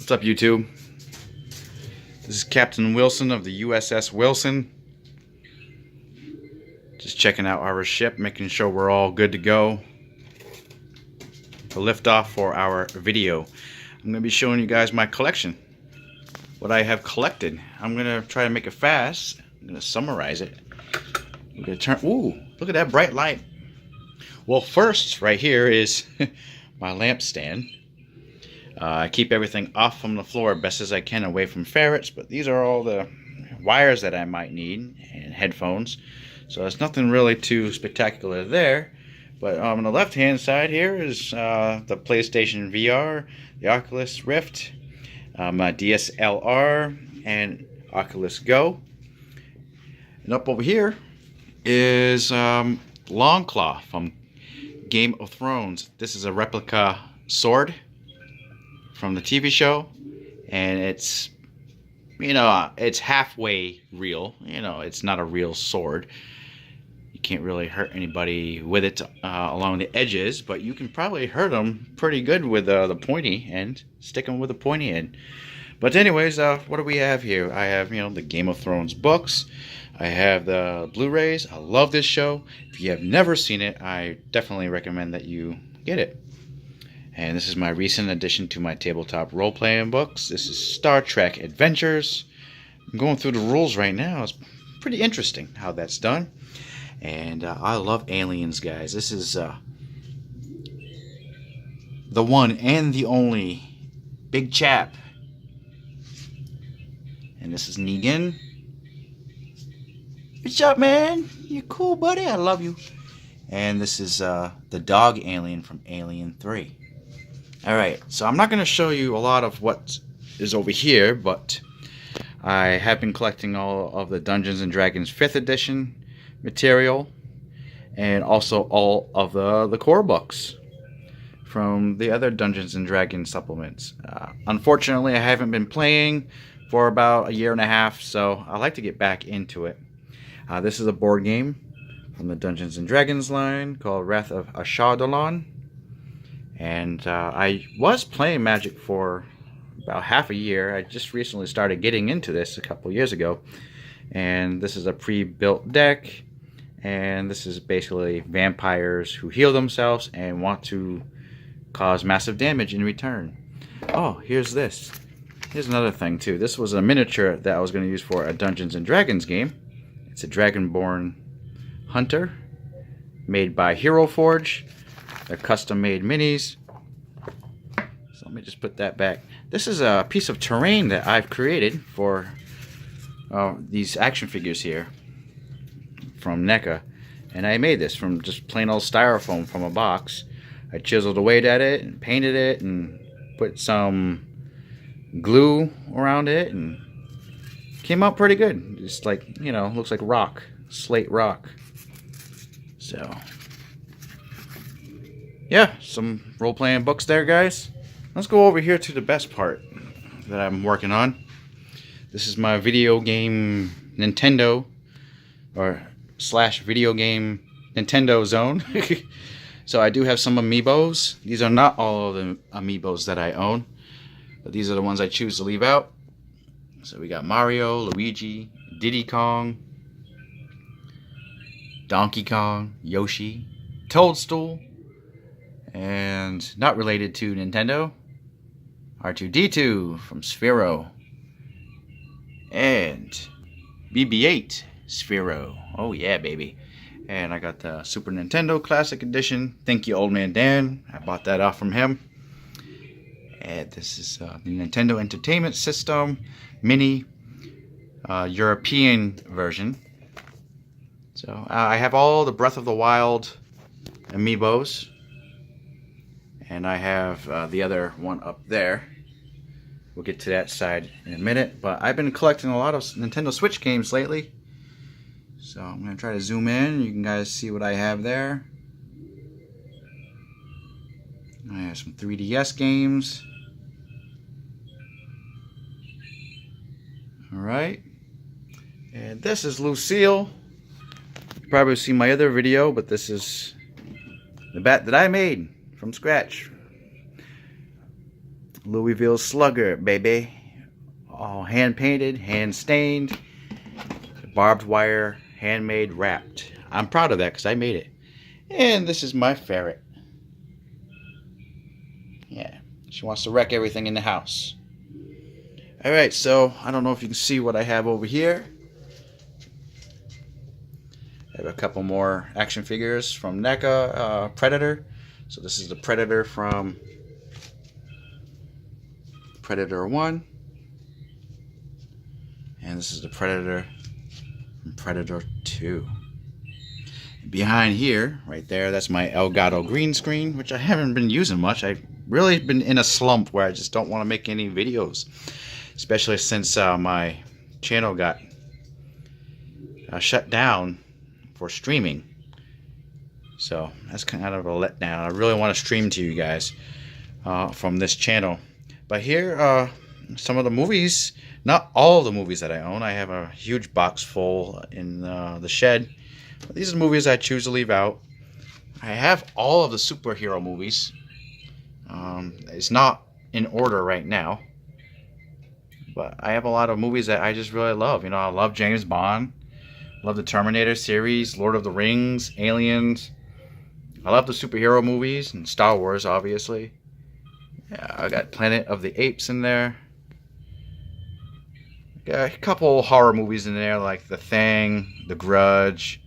What's up, YouTube? This is Captain Wilson of the USS Wilson. Just checking out our ship, making sure we're all good to go to lift off for our video. I'm going to be showing you guys my collection, what I have collected. I'm going to try to make it fast. I'm going to summarize it. We're going to turn. Ooh, look at that bright light. Well, first, right here is my lamp stand. I keep everything off from the floor best as I can, away from ferrets, but these are all the wires that I might need, and headphones. So there's nothing really too spectacular there. But on the left hand side here is the PlayStation VR, the Oculus Rift, my DSLR, and Oculus Go. And up over here is Longclaw from Game of Thrones. This is a replica sword from the TV show, and it's, you know, it's halfway real. You know, it's not a real sword. You can't really hurt anybody with it along the edges, but you can probably hurt them pretty good with the pointy end. Stick them with the pointy end. But anyways, what do we have here? I have, you know, the Game of Thrones books. I have the Blu-rays. I love this show. If you have never seen it, I definitely recommend that you get it. And this is my recent addition to my tabletop role-playing books. This is Star Trek Adventures. I'm going through the rules right now. It's pretty interesting how that's done. And I love aliens, guys. This is the one and the only big chap. And this is Negan. What's up, man? You cool, buddy? I love you. And this is the dog alien from Alien 3. Alright, so I'm not going to show you a lot of what is over here, but I have been collecting all of the Dungeons & Dragons 5th edition material, and also all of the core books from the other Dungeons & Dragons supplements. Unfortunately, I haven't been playing for about a year and a half, so I'd like to get back into it. This is a board game from the Dungeons & Dragons line called Wrath of Ashardalon. And I was playing Magic for about half a year. I just recently started getting into this a couple years ago. And this is a pre-built deck. And this is basically vampires who heal themselves and want to cause massive damage in return. Oh, here's this. Here's another thing too. This was a miniature that I was going to use for a Dungeons & Dragons game. It's a Dragonborn Hunter made by Hero Forge. They're custom-made minis. So let me just put that back. This is a piece of terrain that I've created for these action figures here from NECA. And I made this from just plain old styrofoam from a box. I chiseled away at it and painted it and put some glue around it, and came out pretty good. Just like, you know, looks like rock, slate rock. So yeah, some role-playing books there, guys. Let's go over here to the best part that I'm working on. This is my video game Nintendo, or / video game Nintendo zone. So I do have some amiibos. These are not all of the amiibos that I own, but these are the ones I choose to leave out. So we got Mario, Luigi, Diddy Kong, Donkey Kong, Yoshi, Toadstool, and not related to Nintendo, R2-D2 from Sphero, and BB-8 Sphero. Oh yeah, baby. And I got the Super Nintendo Classic Edition. Thank you, Old Man Dan. I bought that off from him. And this is the Nintendo Entertainment System Mini European version. So I have all the Breath of the Wild amiibos. And I have the other one up there. We'll get to that side in a minute. But I've been collecting a lot of Nintendo Switch games lately. So I'm going to try to zoom in. You can guys see what I have there. I have some 3DS games. Alright. And this is Lucille. You probably seen my other video, but this is the bat that I made from scratch. Louisville Slugger, baby. All hand painted, hand stained, barbed wire, handmade, wrapped. I'm proud of that because I made it. And this is my ferret. Yeah, she wants to wreck everything in the house. Alright, so I don't know if you can see what I have over here. I have a couple more action figures from NECA Predator. So this is the Predator from Predator 1. And this is the Predator from Predator 2. Behind here, right there, that's my Elgato green screen, which I haven't been using much. I've really been in a slump where I just don't want to make any videos. Especially since my channel got shut down for streaming. So that's kind of a letdown. I really want to stream to you guys from this channel. But here, some of the movies, not all the movies that I own. I have a huge box full in the shed. But these are the movies I choose to leave out. I have all of the superhero movies. It's not in order right now. But I have a lot of movies that I just really love. You know, I love James Bond. Love the Terminator series, Lord of the Rings, Aliens. I love the superhero movies and Star Wars, obviously. Yeah, I got Planet of the Apes in there. Got a couple horror movies in there like The Thing, The Grudge.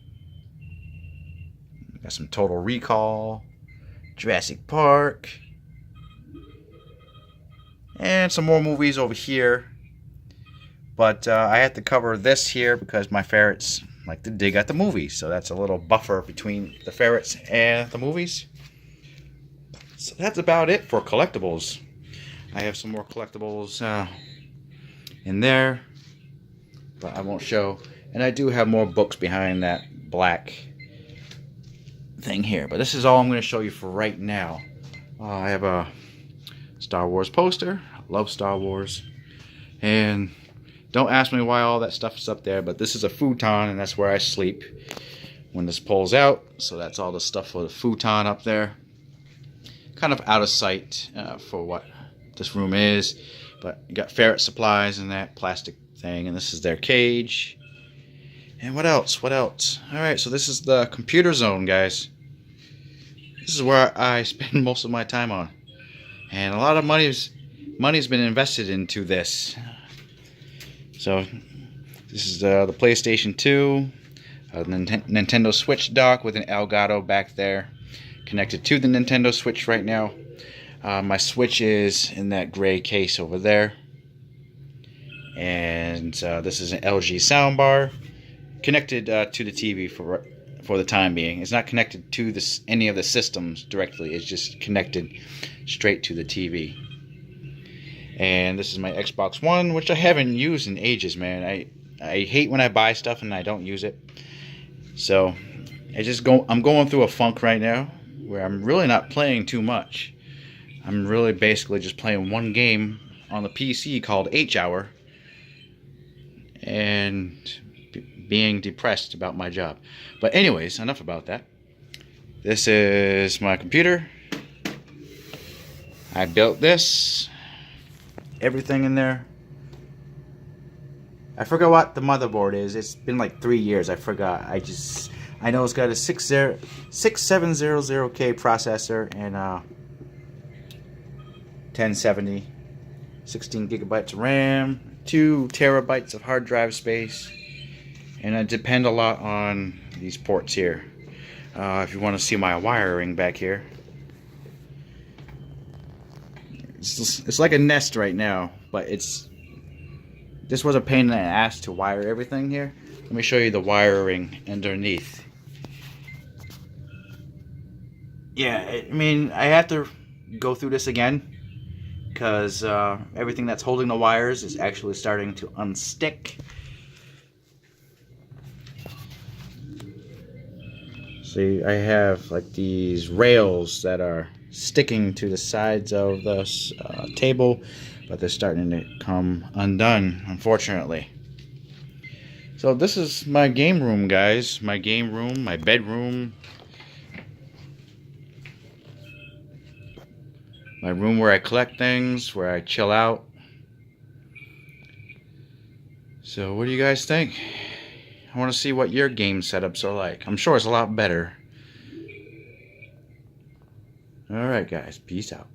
Got some Total Recall, Jurassic Park. And some more movies over here. But I had to cover this here because my ferrets like to dig at the movies. So that's a little buffer between the ferrets and the movies. So that's about it for collectibles. I have some more collectibles in there, but I won't show. And I do have more books behind that black thing here. But this is all I'm going to show you for right now. I have a Star Wars poster. I love Star Wars. And don't ask me why all that stuff is up there, but this is a futon, and that's where I sleep when this pulls out. So that's all the stuff for the futon up there. Kind of out of sight for what this room is, but you got ferret supplies in that plastic thing, and this is their cage. And what else? What else? All right, so this is the computer zone, guys. This is where I spend most of my time on, and a lot of money's been invested into this. So this is the PlayStation 2, Nintendo Switch dock with an Elgato back there, connected to the Nintendo Switch right now. My Switch is in that gray case over there, and this is an LG soundbar connected to the TV for the time being. It's not connected to any of the systems directly. It's just connected straight to the TV. And this is my Xbox One, which I haven't used in ages, man. I hate when I buy stuff and I don't use it. So I'm going through a funk right now where I'm really not playing too much. I'm really basically just playing one game on the PC called H-Hour and being depressed about my job. But anyways, enough about that. This is my computer. I built this. Everything in there. I forgot what the motherboard is. It's been like 3 years. I forgot. I know it's got a 6700K processor and 1070, 16 gigabytes of RAM, 2 terabytes of hard drive space, and I depend a lot on these ports here. If you want to see my wiring back here. It's like a nest right now, but this was a pain in the ass to wire everything here. Let me show you the wiring underneath. Yeah, I mean, I have to go through this again because everything that's holding the wires is actually starting to unstick. See, I have like these rails that are sticking to the sides of the table, but they're starting to come undone, unfortunately. So this is my game room, guys. My game room, my bedroom. my room where I collect things, where I chill out. So what do you guys think? I want to see what your game setups are like. I'm sure it's a lot better. Alright guys, peace out.